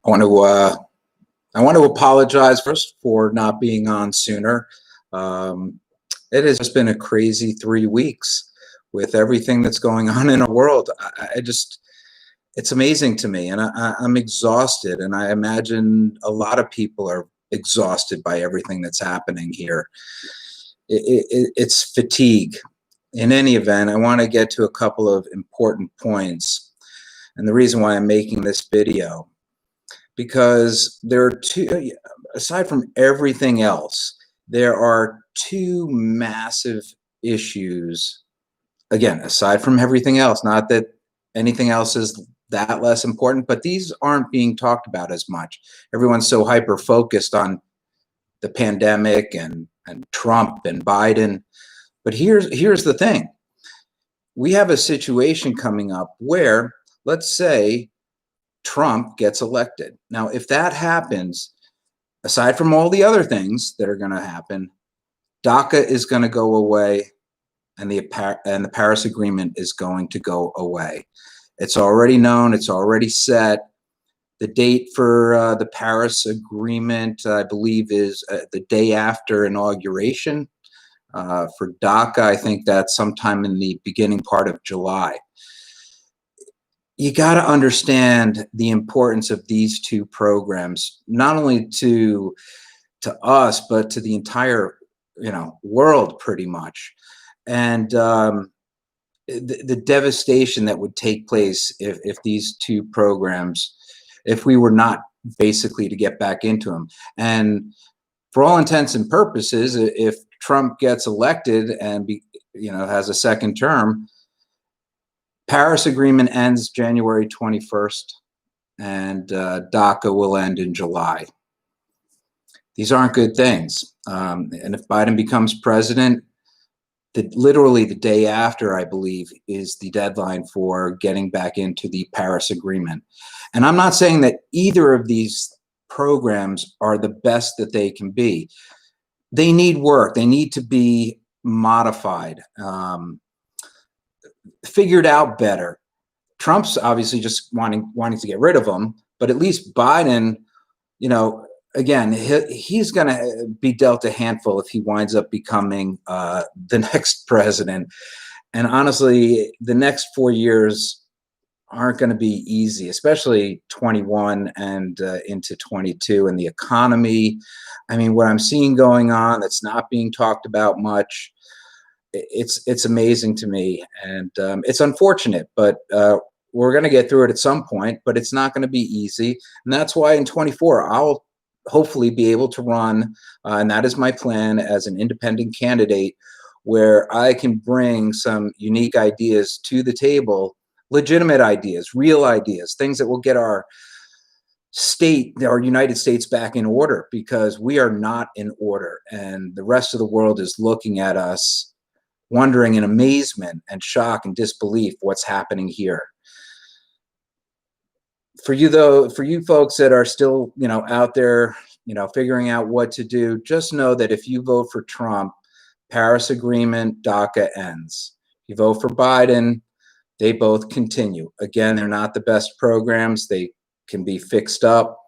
I want to apologize first for not being on sooner. It has just been a crazy 3 weeks with everything that's going on in our world. It's amazing to me, and I'm exhausted, and I imagine a lot of people are exhausted by everything that's happening here. It's fatigue. In any event, I want to get to a couple of important points, and the reason why I'm making this video, because there are two, aside from everything else, there are two massive issues. Again, aside from everything else, not that anything else is that less important, but these aren't being talked about as much. Everyone's so hyper focused on the pandemic and Trump and Biden. But here's the thing. We have a situation coming up where, let's say, Trump gets elected. Now, if that happens, aside from all the other things that are going to happen, DACA is going to go away, and the Paris Agreement is going to go away. It's already known. It's already set. The date for the Paris Agreement, I believe, is the day after inauguration. For DACA, I think that's sometime in the beginning part of July. You got to understand the importance of these two programs, not only to us, but to the entire world, pretty much. And the devastation that would take place if these two programs, if we were not basically to get back into them. And for all intents and purposes, if Trump gets elected and has a second term, Paris Agreement ends January 21st, and DACA will end in July. These aren't good things. And if Biden becomes president, literally the day after, I believe, is the deadline for getting back into the Paris Agreement. And I'm not saying that either of these programs are the best that they can be. They need work. They need to be modified, figured out better. Trump's obviously just wanting to get rid of them, but at least Biden, again, he's going to be dealt a handful if he winds up becoming the next president. And honestly, the next 4 years aren't going to be easy, especially 21 and into 22. And the economy, I mean, what I'm seeing going on that's not being talked about much, it's amazing to me. And it's unfortunate, but we're going to get through it at some point, but it's not going to be easy. And that's why in 24, I'll hopefully be able to run, and that is my plan, as an independent candidate, where I can bring some unique ideas to the table, legitimate ideas, real ideas, things that will get our state, our United States, back in order, because we are not in order, and the rest of the world is looking at us wondering in amazement and shock and disbelief what's happening here. For you, though, for you folks that are still, out there, figuring out what to do, just know that if you vote for Trump, Paris Agreement, DACA ends. If you vote for Biden, they both continue. Again, they're not the best programs. They can be fixed up,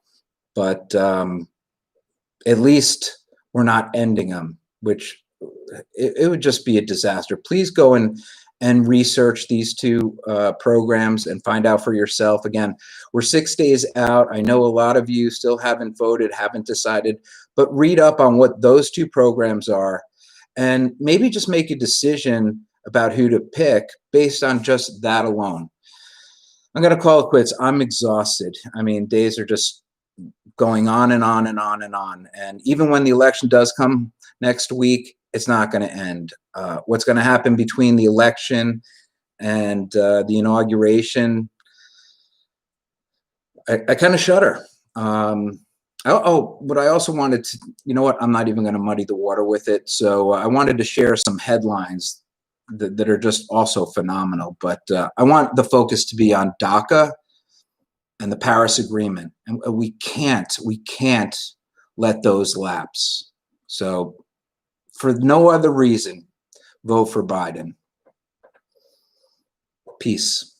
but at least we're not ending them, which it would just be a disaster. Please go and research these two programs and find out for yourself. Again, we're 6 days out. I know a lot of you still haven't voted, haven't decided, but read up on what those two programs are, and maybe just make a decision about who to pick based on just that alone. I'm going to call it quits. I'm exhausted. I mean, days are just going on and on and on and on. And even when the election does come next week, it's not going to end. What's going to happen between the election and the inauguration, I kind of shudder. But I also wanted to, I'm not even going to muddy the water with it. So I wanted to share some headlines that are just also phenomenal. But I want the focus to be on DACA and the Paris Agreement. And we can't let those lapse. So for no other reason, vote for Biden. Peace.